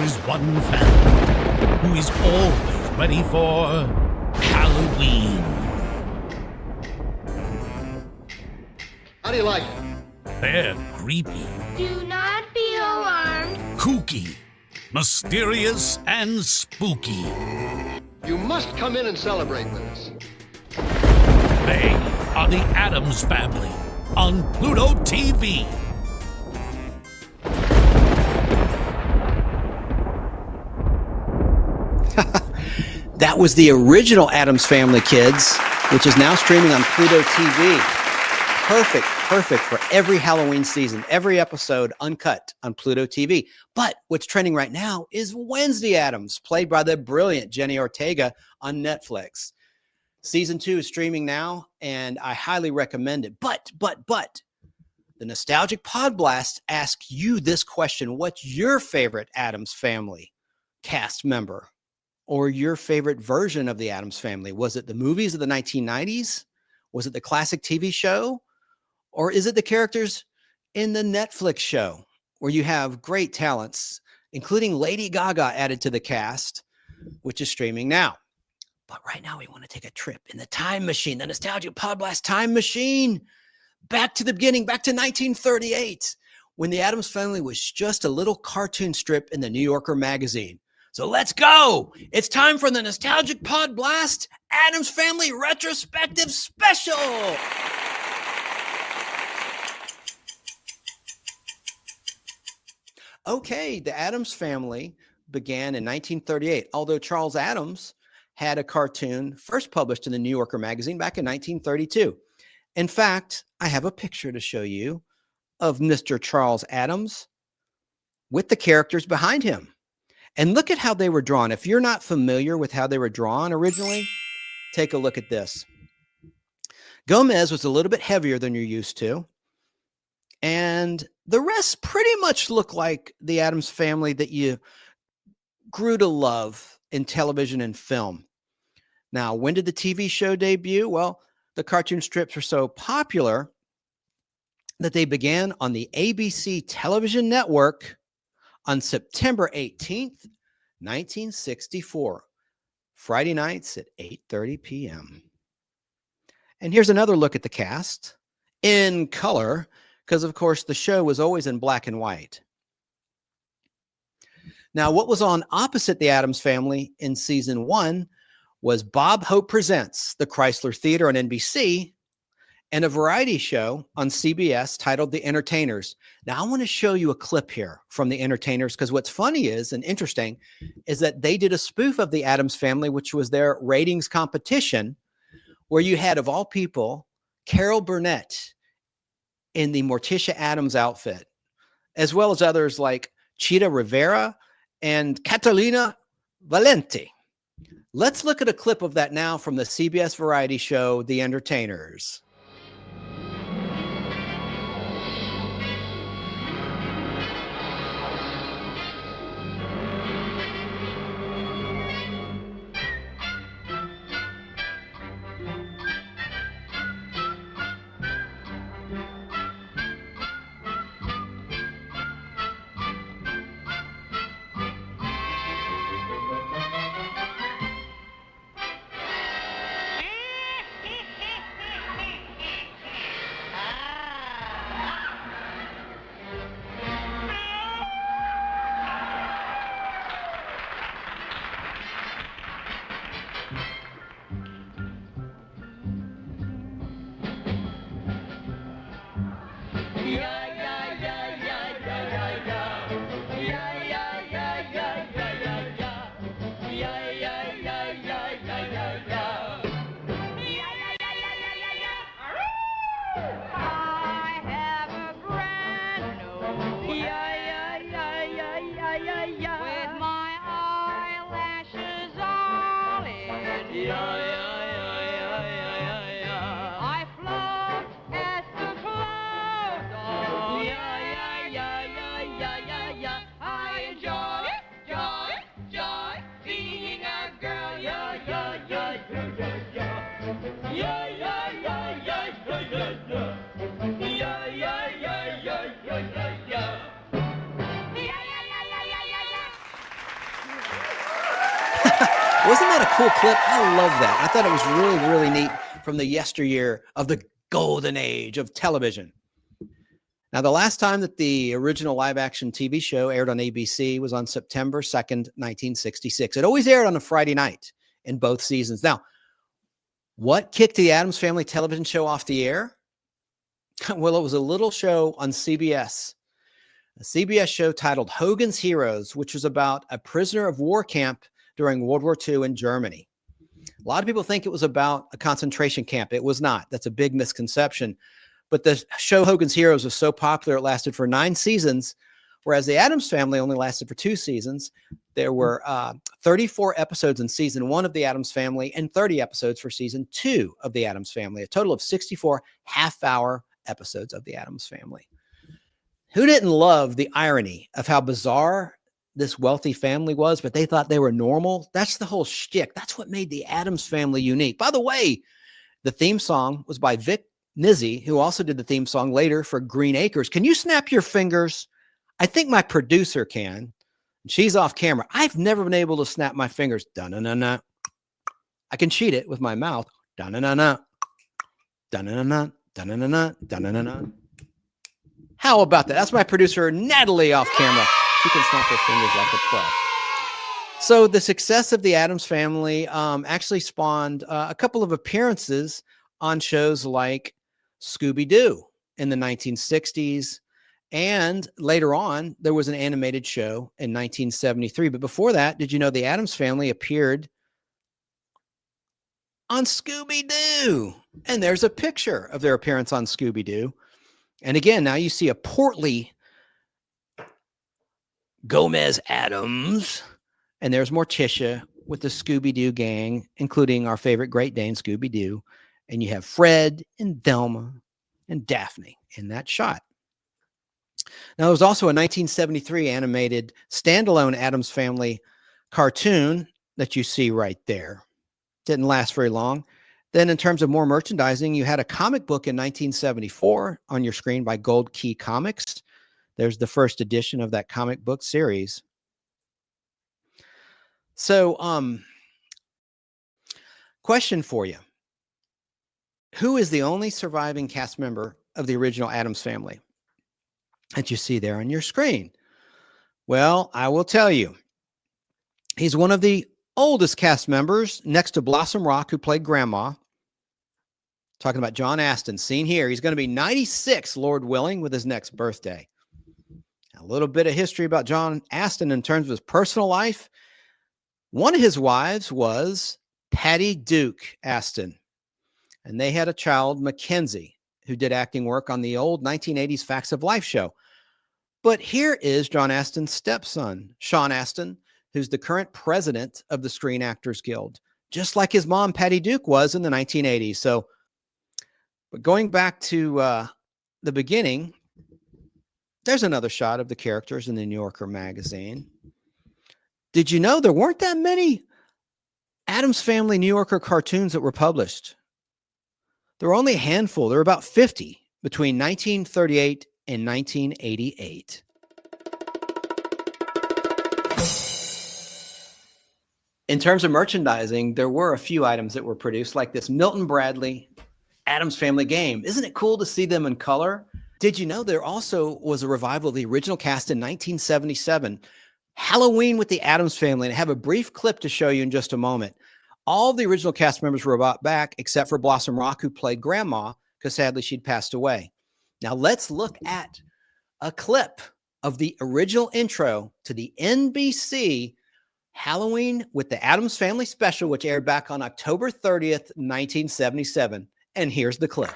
is one family who is always ready for Halloween. How do you like it? They're creepy, Do not be alarmed. kooky, mysterious, and spooky. You must come in and celebrate with us. They are the Addams Family on Pluto TV. That was the original Addams Family, kids, which is now streaming on Pluto TV. Perfect for every Halloween season, every episode uncut on Pluto TV. But what's trending right now is Wednesday Addams, played by the brilliant Jenny Ortega on Netflix. Season 2 is streaming now, and I highly recommend it. But, the Nostalgic Podblast asks you this question. What's your favorite Addams Family cast member? Or your favorite version of the Addams Family? Was it the movies of the 1990s? Was it the classic TV show? Or is it the characters in the Netflix show where you have great talents, including Lady Gaga added to the cast, which is streaming now? But right now we want to take a trip in the time machine, the Nostalgic Podblast time machine, back to the beginning, back to 1938, when the Addams Family was just a little cartoon strip in the New Yorker magazine. So let's go. It's time for the Nostalgic Podblast Addams Family Retrospective Special. Okay, the Addams Family began in 1938, although Charles Addams had a cartoon first published in the New Yorker magazine back in 1932. In fact, I have a picture to show you of Mr. Charles Addams with the characters behind him. And look at how they were drawn. If you're not familiar with how they were drawn originally, take a look at this. Gomez was a little bit heavier than you're used to. And the rest pretty much look like the Addams Family that you grew to love in television and film. Now, when did the TV show debut? Well, the cartoon strips were so popular that they began on the ABC television network on September 18th, 1964, Friday nights at 8:30 p.m. And here's another look at the cast in color, because, of course, the show was always in black and white. Now, what was on opposite the Addams Family in season 1 was Bob Hope Presents, the Chrysler Theater on NBC, and a variety show on CBS titled The Entertainers. Now, I want to show you a clip here from The Entertainers, because what's funny is, and interesting, is that they did a spoof of the Addams Family, which was their ratings competition, where you had, of all people, Carol Burnett in the Morticia Addams outfit, as well as others like Chita Rivera and Catalina Valenti. Let's look at a clip of that now from the CBS variety show, The Entertainers. Wasn't that a cool clip? I love that. I thought it was really, really neat from the yesteryear of the golden age of television. Now, the last time that the original live-action TV show aired on ABC was on September 2nd, 1966. It always aired on a Friday night in both seasons. Now, what kicked the Addams Family television show off the air? Well, it was a little show on CBS, a CBS show titled Hogan's Heroes, which was about a prisoner of war camp during World War II in Germany. A lot of people think it was about a concentration camp. It was not. That's a big misconception. But the show Hogan's Heroes was so popular, it lasted for 9 seasons, whereas the Addams Family only lasted for 2 seasons. There were 34 episodes in season 1 of the Addams Family and 30 episodes for season 2 of the Addams Family, a total of 64 half-hour episodes of the Addams Family. Who didn't love the irony of how bizarre this wealthy family was, but they thought they were normal? That's the whole shtick. That's what made the Addams Family unique. By the way, the theme song was by Vic Nizzi, who also did the theme song later for Green Acres. Can you snap your fingers? I think my producer can. She's off camera. I've never been able to snap my fingers. Da-na-na-na. I can cheat it with my mouth. Da-na-na-na. Da-na-na-na. Da-na-na-na. Da-na-na-na. How about that? That's my producer, Natalie, off camera. She can snap her fingers like a pro. So the success of the Addams Family actually spawned a couple of appearances on shows like Scooby-Doo in the 1960s. And later on, there was an animated show in 1973. But before that, did you know the Addams Family appeared on Scooby-Doo? And there's a picture of their appearance on Scooby-Doo. And again, now you see a portly Gomez Addams. And there's Morticia with the Scooby-Doo gang, including our favorite Great Dane, Scooby-Doo. And you have Fred and Velma and Daphne in that shot. Now, there was also a 1973 animated standalone Addams Family cartoon that you see right there. Didn't last very long. Then in terms of more merchandising, you had a comic book in 1974 on your screen by Gold Key Comics. There's the first edition of that comic book series. So, question for you. Who is the only surviving cast member of the original Addams Family that you see there on your screen? Well, I will tell you. He's one of the oldest cast members next to Blossom Rock, who played Grandma. Talking about John Astin, seen here. He's going to be 96, Lord willing, with his next birthday. A little bit of history about John Astin in terms of his personal life. One of his wives was Patty Duke Astin. And they had a child, Mackenzie, who did acting work on the old 1980s Facts of Life show. But here is John Astin's stepson, Sean Astin, who's the current president of the Screen Actors Guild, just like his mom, Patty Duke, was in the 1980s. So, but going back to the beginning, there's another shot of the characters in the New Yorker magazine. Did you know there weren't that many Addams Family New Yorker cartoons that were published? There were only a handful. There were about 50 between 1938 and 1988. In terms of merchandising, there were a few items that were produced, like this Milton Bradley Addams Family game. Isn't it cool to see them in color? Did you know there also was a revival of the original cast in 1977, Halloween with the Addams Family? And I have a brief clip to show you in just a moment. All the original cast members were brought back except for Blossom Rock, who played Grandma, because sadly she'd passed away. Now let's look at a clip of the original intro to the NBC Halloween with the Addams Family special, which aired back on October 30th, 1977. And here's the clip.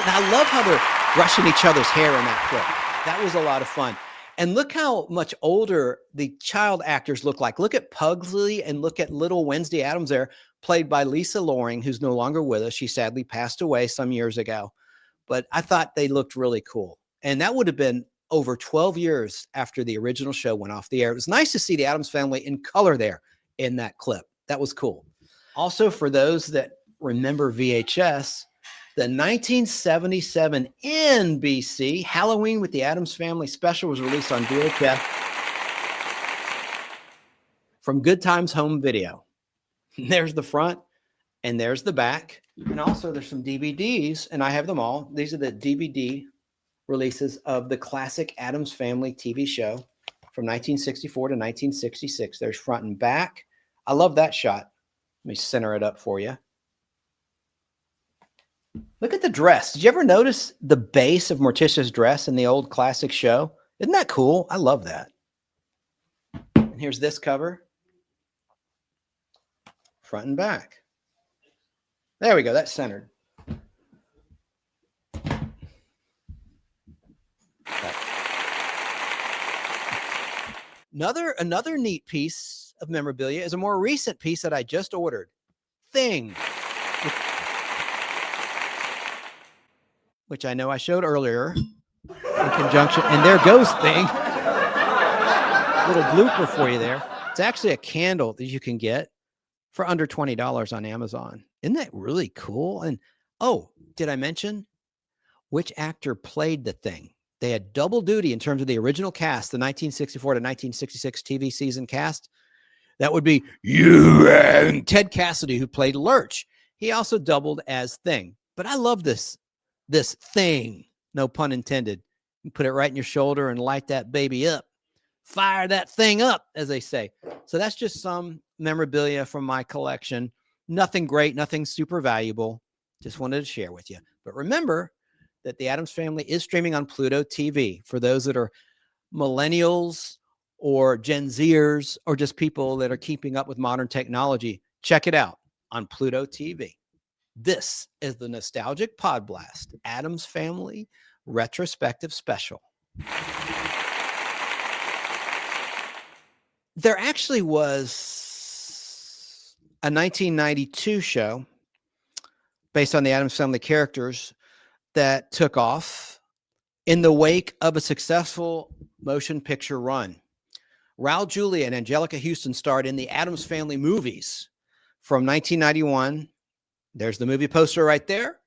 And I love how they're brushing each other's hair in that clip. That was a lot of fun. And look how much older the child actors look like. Look at Pugsley and look at little Wednesday Addams there, played by Lisa Loring, who's no longer with us. She sadly passed away some years ago. But I thought they looked really cool. And that would have been over 12 years after the original show went off the air. It was nice to see the Addams Family in color there in that clip. That was cool. Also, for those that remember VHS, the 1977 NBC Halloween with the Addams Family special was released on VHS from Good Times Home Video. There's the front and there's the back. And also there's some DVDs, and I have them all. These are the DVD releases of the classic Addams Family TV show from 1964 to 1966. There's front and back. I love that shot. Let me center it up for you. Look at the dress. Did you ever notice the base of Morticia's dress in the old classic show? Isn't that cool? I love that. And here's this cover. Front and back. There we go. That's centered. Another neat piece of memorabilia is a more recent piece that I just ordered. Thing. Which I know I showed earlier in conjunction. And there goes Thing. Little blooper for you there. It's actually a candle that you can get for under $20 on Amazon. Isn't that really cool? And oh, did I mention which actor played the Thing? They had double duty in terms of the original cast, the 1964 to 1966 TV season cast. That would be you and Ted Cassidy, who played Lurch. He also doubled as Thing. But I love this thing, no pun intended. You put it right in your shoulder and light that baby up. Fire that thing up, as they say. So that's just some memorabilia from my collection. Nothing great, nothing super valuable. Just wanted to share with you. But remember that the Addams Family is streaming on Pluto TV. For those that are millennials or Gen Zers or just people that are keeping up with modern technology, check it out on Pluto TV. This is the Nostalgic Podblast Addams Family Retrospective Special. There actually was a 1992 show based on the Addams Family characters that took off in the wake of a successful motion picture run. Raul Julia and Angelica Houston starred in the Addams Family movies from 1991. There's the movie poster right there.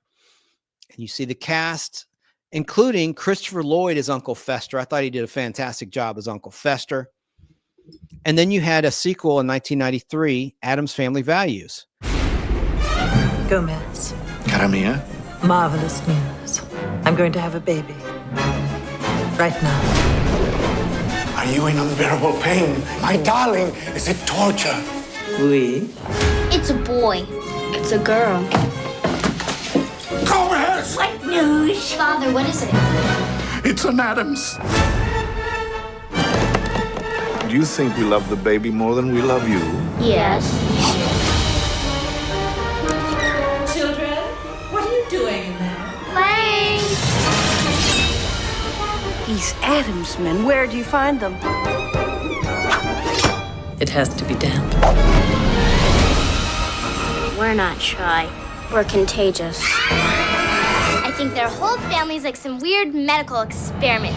And you see the cast, including Christopher Lloyd as Uncle Fester. I thought he did a fantastic job as Uncle Fester. And then you had a sequel in 1993, Addams Family Values. Gomez. Caramia? Marvelous news. I'm going to have a baby. Right now. Are you in unbearable pain? My darling, is it torture? Oui. It's a boy. It's a girl. Gomez! What news? Father, what is it? It's an Addams. Do you think we love the baby more than we love you? Yes. Children, what are you doing in there? Playing. These Addams men, where do you find them? It has to be damp. We're not shy. We're contagious. I think their whole family's like some weird medical experiment.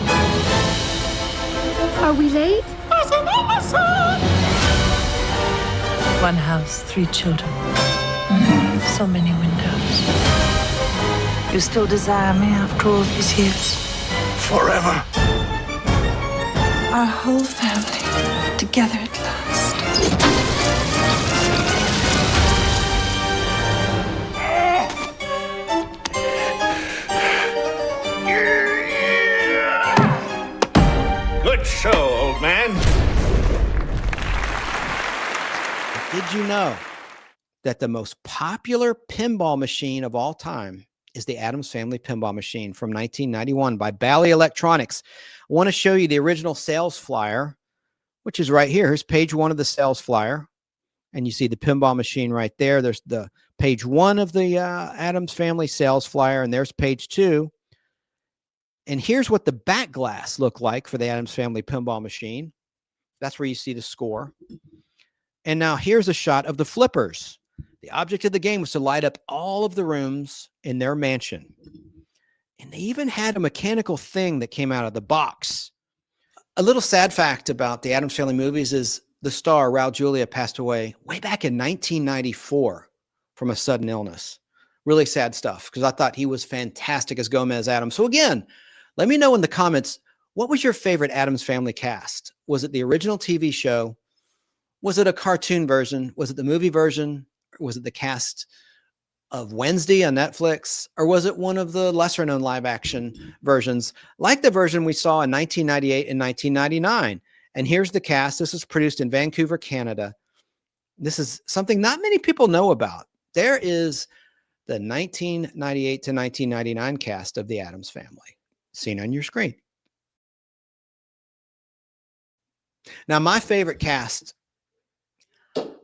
Are we late? There's an innocent! One house, 3 children. So many windows. You still desire me after all these years? Forever. Our whole family together at last. Good show, old man. Did you know that the most popular pinball machine of all time is the Addams Family pinball machine from 1991 by Bally Electronics? I want to show you the original sales flyer, which is right here. Here's page 1 of the sales flyer. And you see the pinball machine right there. There's the page 1 of the Addams Family sales flyer, and there's page 2. And here's what the back glass looked like for the Addams Family pinball machine. That's where you see the score. And now here's a shot of the flippers. The object of the game was to light up all of the rooms in their mansion. And they even had a mechanical thing that came out of the box. A little sad fact about the Addams Family movies is the star, Raul Julia, passed away way back in 1994 from a sudden illness. Really sad stuff, because I thought he was fantastic as Gomez Addams. So again, let me know in the comments, what was your favorite Addams Family cast? Was it the original TV show? Was it a cartoon version? Was it the movie version? Or was it the cast of Wednesday on Netflix? Or was it one of the lesser known live action versions, like the version we saw in 1998 and 1999? And here's the cast. This was produced in Vancouver, Canada. This is something not many people know about. There is the 1998 to 1999 cast of the Addams Family, seen on your screen. Now, my favorite cast,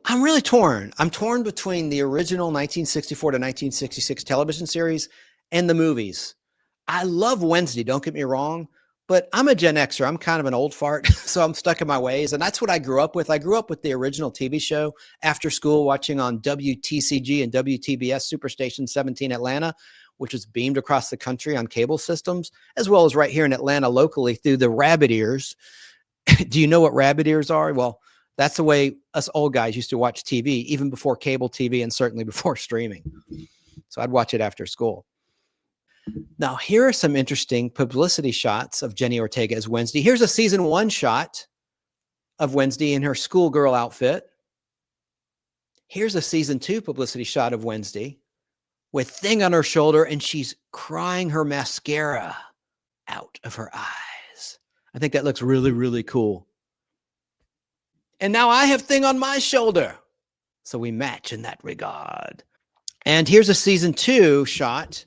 I'm really torn. I'm torn between the original 1964 to 1966 television series and the movies. I love Wednesday, don't get me wrong, but I'm a Gen Xer. I'm kind of an old fart, so I'm stuck in my ways, and that's what I grew up with. I grew up with the original TV show after school, watching on WTCG and WTBS Superstation 17 Atlanta, which was beamed across the country on cable systems, as well as right here in Atlanta locally through the rabbit ears. Do you know what rabbit ears are? Well, that's the way us old guys used to watch TV, even before cable TV and certainly before streaming. So I'd watch it after school. Now, here are some interesting publicity shots of Jenny Ortega as Wednesday. Here's a season 1 shot of Wednesday in her schoolgirl outfit. Here's a season 2 publicity shot of Wednesday with thing on her shoulder, and she's crying her mascara out of her eyes. I think that looks really, really cool. And now I have thing on my shoulder. So we match in that regard. And here's a season 2 shot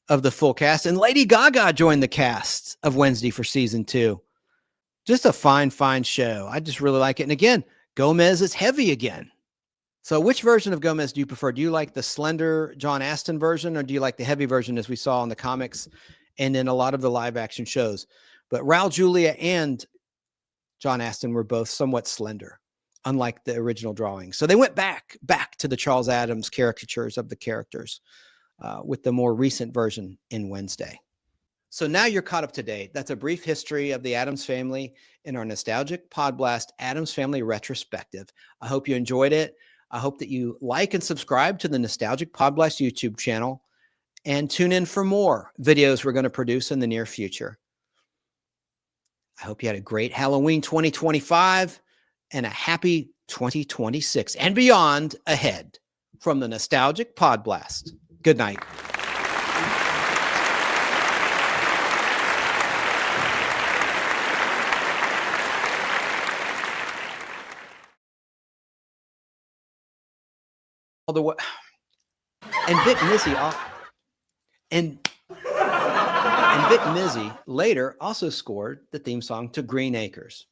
of the full cast. And Lady Gaga joined the cast of Wednesday for season 2. Just a fine, fine show. I just really like it. And again, Gomez is heavy again. So which version of Gomez do you prefer? Do you like the slender John Astin version, or do you like the heavy version as we saw in the comics and in a lot of the live action shows? But Raul Julia and John Astin were both somewhat slender, unlike the original drawings. So they went back to the Charles Addams caricatures of the characters with the more recent version in Wednesday. So now you're caught up to date. That's a brief history of the Addams Family in our Nostalgic Podblast Addams Family Retrospective. I hope you enjoyed it. I hope that you like and subscribe to the Nostalgic Podblast YouTube channel and tune in for more videos we're going to produce in the near future. I hope you had a great Halloween 2025 and a happy 2026 and beyond ahead from the Nostalgic Podblast. Good night. And Vic Mizzy and Vic Mizzy later also scored the theme song to Green Acres.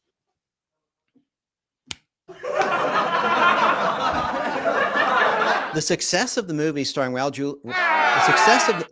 The success of the movie starring Raul Julia, the success of the